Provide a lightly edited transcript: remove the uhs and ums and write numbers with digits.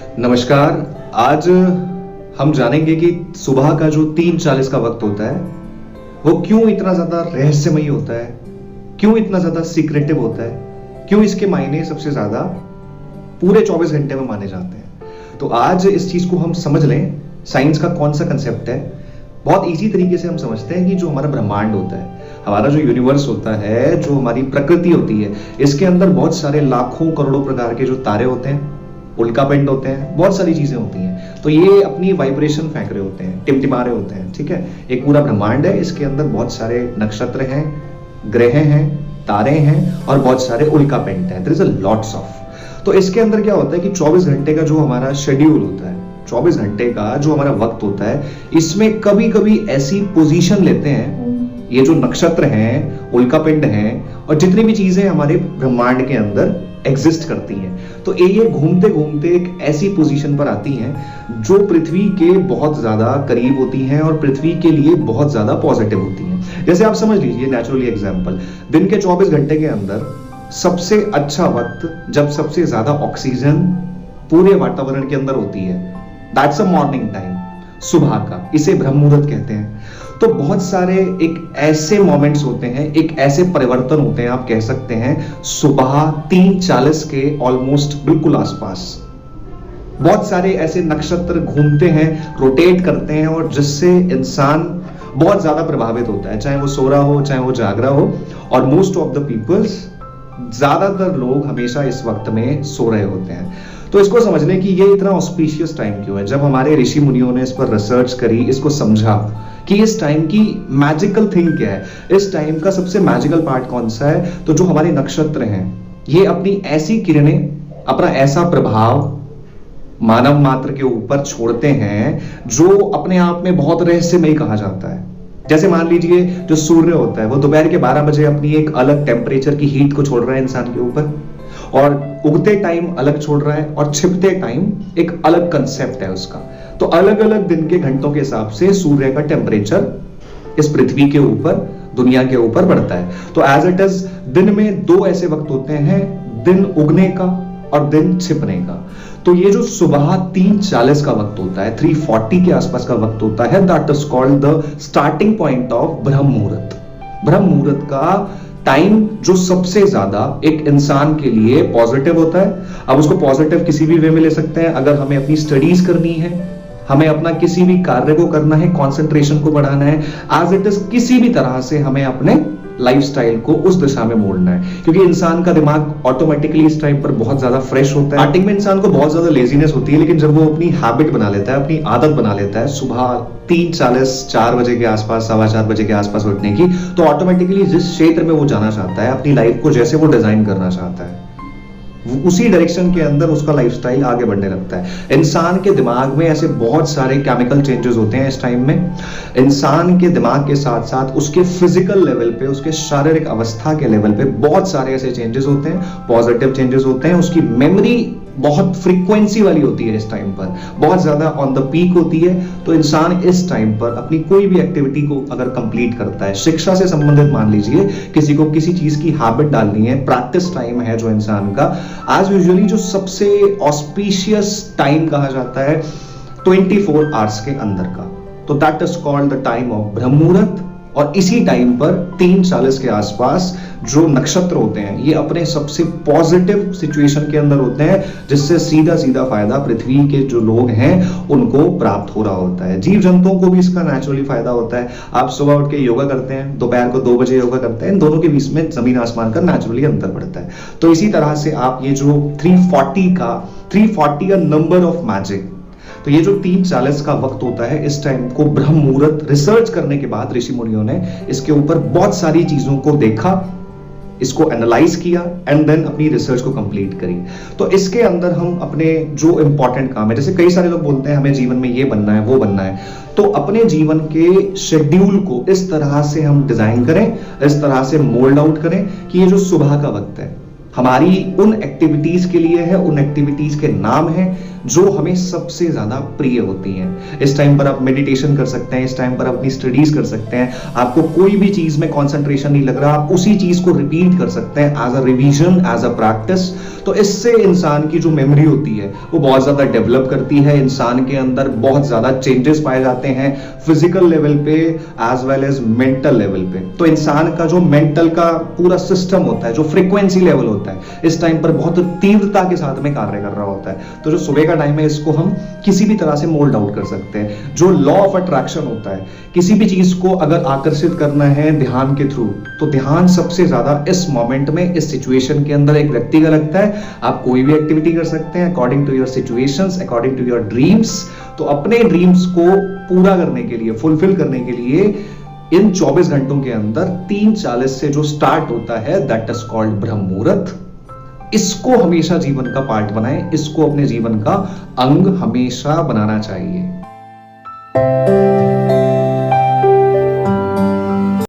नमस्कार। आज हम जानेंगे कि सुबह का जो 3:40 का वक्त होता है वो क्यों इतना ज्यादा रहस्यमयी होता है, क्यों इतना ज्यादा सीक्रेटिव होता है, क्यों इसके मायने सबसे ज्यादा पूरे 24 घंटे में माने जाते हैं। तो आज इस चीज को हम समझ लें। साइंस का कौन सा कंसेप्ट है, बहुत इजी तरीके से हम समझते हैं कि जो हमारा ब्रह्मांड होता है, हमारा जो यूनिवर्स होता है, जो हमारी प्रकृति होती है, इसके अंदर बहुत सारे लाखों करोड़ों प्रकार के जो तारे होते हैं, उल्कापिंड होते हैं, बहुत सारी चीजें होती हैं। तो ये अपनी वाइब्रेशन फेंक रहे होते हैं, टिमटिमा रहे होते हैं। ठीक है, एक पूरा ब्रह्मांड है, इसके अंदर बहुत सारे नक्षत्र हैं, ग्रह हैं, तारे हैं और बहुत सारे उल्कापिंड हैं। There is a lots of. तो इसके अंदर क्या होता है कि 24 घंटे का जो हमारा शेड्यूल होता है, 24 घंटे का जो हमारा वक्त होता है, इसमें कभी कभी ऐसी पोजीशन लेते हैं ये जो नक्षत्र हैं, उल्कापिंड हैं और जितनी भी चीजें हमारे ब्रह्मांड के अंदर एग्जिस्ट करती हैं, तो ये घूमते घूमते एक ऐसी पोजीशन पर आती हैं जो पृथ्वी के बहुत ज्यादा करीब होती हैं और पृथ्वी के लिए बहुत ज्यादा पॉजिटिव होती हैं। जैसे आप समझ लीजिए, नेचुरली एग्जांपल, दिन के 24 घंटे के अंदर सबसे अच्छा वक्त जब सबसे ज्यादा ऑक्सीजन पूरे वातावरण के अंदर होती है, दैट्स अ मॉर्निंग टाइम, सुबह का, इसे ब्रह्म मुहूर्त कहते हैं। तो बहुत सारे एक ऐसे मोमेंट्स होते हैं, एक ऐसे परिवर्तन होते हैं, आप कह सकते हैं सुबह 3:40 के ऑलमोस्ट बिल्कुल आसपास बहुत सारे ऐसे नक्षत्र घूमते हैं, रोटेट करते हैं और जिससे इंसान बहुत ज्यादा प्रभावित होता है, चाहे वो सो रहा हो, चाहे वो जाग रहा हो। और मोस्ट ऑफ द पीपल्स, ज्यादातर लोग हमेशा इस वक्त में सो रहे होते हैं। तो इसको समझने की ये इतना ऑस्पिशियस टाइम क्यों है। जब हमारे ऋषि मुनियों ने इस पर रिसर्च करी, इसको समझा कि इस टाइम की मैजिकल थिंग क्या है, इस टाइम का सबसे मैजिकल पार्ट कौन सा है, तो जो हमारे नक्षत्र हैं ये अपनी ऐसी किरणें, अपना ऐसा प्रभाव मानव मात्र के ऊपर छोड़ते हैं जो अपने आप में बहुत रहस्यमय कहा जाता है। जैसे मान लीजिए जो सूर्य होता है वो दोपहर के 12 बजे अपनी एक अलग टेम्परेचर की हीट को छोड़ रहा है इंसान के ऊपर, और उगते टाइम अलग छोड़ रहा है और छिपते टाइम एक अलग कंसेप्ट है उसका। तो अलग अलग दिन के घंटों के हिसाब से सूर्य का टेम्परेचर इस पृथ्वी के ऊपर, दुनिया के ऊपर बढ़ता है। तो एज इट इज, दिन में दो ऐसे वक्त होते हैं, दिन उगने का और दिन छिपने का। तो ये जो सुबह 3:40 का वक्त होता है, 3:40 के आसपास का वक्त होता है, that is called the starting point of ब्रह्म मुहूर्त। ब्रह्म मुहूर्त का टाइम जो सबसे ज्यादा एक इंसान के लिए पॉजिटिव होता है। अब उसको पॉजिटिव किसी भी वे में ले सकते हैं। अगर हमें अपनी स्टडीज करनी है, हमें अपना किसी भी कार्य को करना है, कंसंट्रेशन को बढ़ाना है, एज इट इज किसी भी तरह से हमें अपने लाइफस्टाइल को उस दिशा में मोड़ना है, क्योंकि इंसान का दिमाग ऑटोमेटिकली इस टाइम पर बहुत ज्यादा फ्रेश होता है। स्टार्टिंग में इंसान को बहुत ज्यादा लेजीनेस होती है, लेकिन जब वो अपनी हैबिट बना लेता है, अपनी आदत बना लेता है सुबह 3:40, 4 बजे के आसपास, 4:15 बजे के आसपास उठने की, तो ऑटोमेटिकली जिस क्षेत्र में वो जाना चाहता है, अपनी लाइफ को जैसे वो डिजाइन करना चाहता है, उसी डायरेक्शन के अंदर उसका लाइफस्टाइल आगे बढ़ने लगता है। इंसान के दिमाग में ऐसे बहुत सारे केमिकल चेंजेस होते हैं इस टाइम में। इंसान के दिमाग के साथ साथ उसके फिजिकल लेवल पे, उसके शारीरिक अवस्था के लेवल पे बहुत सारे ऐसे चेंजेस होते हैं, पॉजिटिव चेंजेस होते हैं। उसकी मेमोरी बहुत फ्रीक्वेंसी वाली होती है इस टाइम पर, बहुत ज्यादा ऑन द पीक होती है। तो इंसान इस टाइम पर अपनी कोई भी एक्टिविटी को अगर कंप्लीट करता है, शिक्षा से संबंधित मान लीजिए, किसी को किसी चीज की हैबिट डालनी है, प्रैक्टिस टाइम है जो इंसान का, आज यूजुअली जो सबसे ऑस्पिशियस टाइम कहा जाता है 24 आवर्स के अंदर का, तो that is called the time of ब्रह्म मुहूर्त। और इसी टाइम पर 3:40 के आसपास जो नक्षत्र होते हैं ये अपने सबसे पॉजिटिव सिचुएशन के अंदर होते हैं, जिससे सीधा सीधा फायदा पृथ्वी के जो लोग हैं उनको प्राप्त हो रहा होता है। जीव जंतुओं को भी इसका नेचुरली फायदा होता है। आप सुबह उठ के योगा करते हैं, दोपहर को 2 बजे योगा करते हैं, इन दोनों के बीच में जमीन आसमान का नेचुरली अंतर पड़ता है। तो इसी तरह से आप ये जो 340 नंबर ऑफ मैजिक, तो ये जो 3:40 का वक्त होता है, इस टाइम को ब्रह्म मुहूर्त रिसर्च करने के बाद ऋषि मुनियों ने इसके ऊपर बहुत सारी चीजों को देखा, इसको एनालाइज किया एंड देन अपनी रिसर्च को कंप्लीट करी। तो इसके अंदर हम अपने जो इंपॉर्टेंट काम है, जैसे कई सारे लोग बोलते हैं हमें जीवन में ये बनना है, वो बनना है, तो अपने जीवन के शेड्यूल को इस तरह से हम डिजाइन करें, इस तरह से मोल्ड आउट करें कि ये जो सुबह का वक्त है हमारी उन एक्टिविटीज के लिए है, उन एक्टिविटीज के नाम है जो हमें सबसे ज्यादा प्रिय होती हैं। इस टाइम पर आप मेडिटेशन कर सकते हैं, इस टाइम पर अपनी स्टडीज कर सकते हैं। आपको कोई भी चीज में कंसंट्रेशन नहीं लग रहा, आप उसी चीज को रिपीट कर सकते हैं as a revision, as a practice. तो इससे इंसान की जो मेमोरी होती है वो बहुत ज्यादा डेवलप करती है, इंसान के अंदर बहुत ज्यादा चेंजेस पाए जाते हैं फिजिकल लेवल पे as well as mental level पे। तो इंसान का जो मेंटल का पूरा सिस्टम होता है, जो फ्रीक्वेंसी लेवल होता है, इस टाइम पर बहुत तीव्रता के साथ में कार्य कर रहा होता है। तो जो सुबह का टाइम है इसको हम किसी भी तरह से मोल्ड आउट कर सकते हैं। जो लॉ ऑफ अट्रैक्शन होता है, किसी भी चीज को अगर आकर्षित करना है ध्यान के थ्रू, तो ध्यान सबसे ज्यादा इस मोमेंट में, इस सिचुएशन के अंदर एक व्यक्ति का लगता है। आप कोई भी एक्टिविटी कर सकते हैं according to your situations, according to your dreams. तो अपने ड्रीम्स को पूरा करने के लिए, फुलफिल करने के लिए इन 24 घंटों के अंदर 3:40 से जो स्टार्ट होता है, दैट इज कॉल्ड ब्रह्म मुहूर्त। इसको हमेशा जीवन का पार्ट बनाएं, इसको अपने जीवन का अंग हमेशा बनाना चाहिए।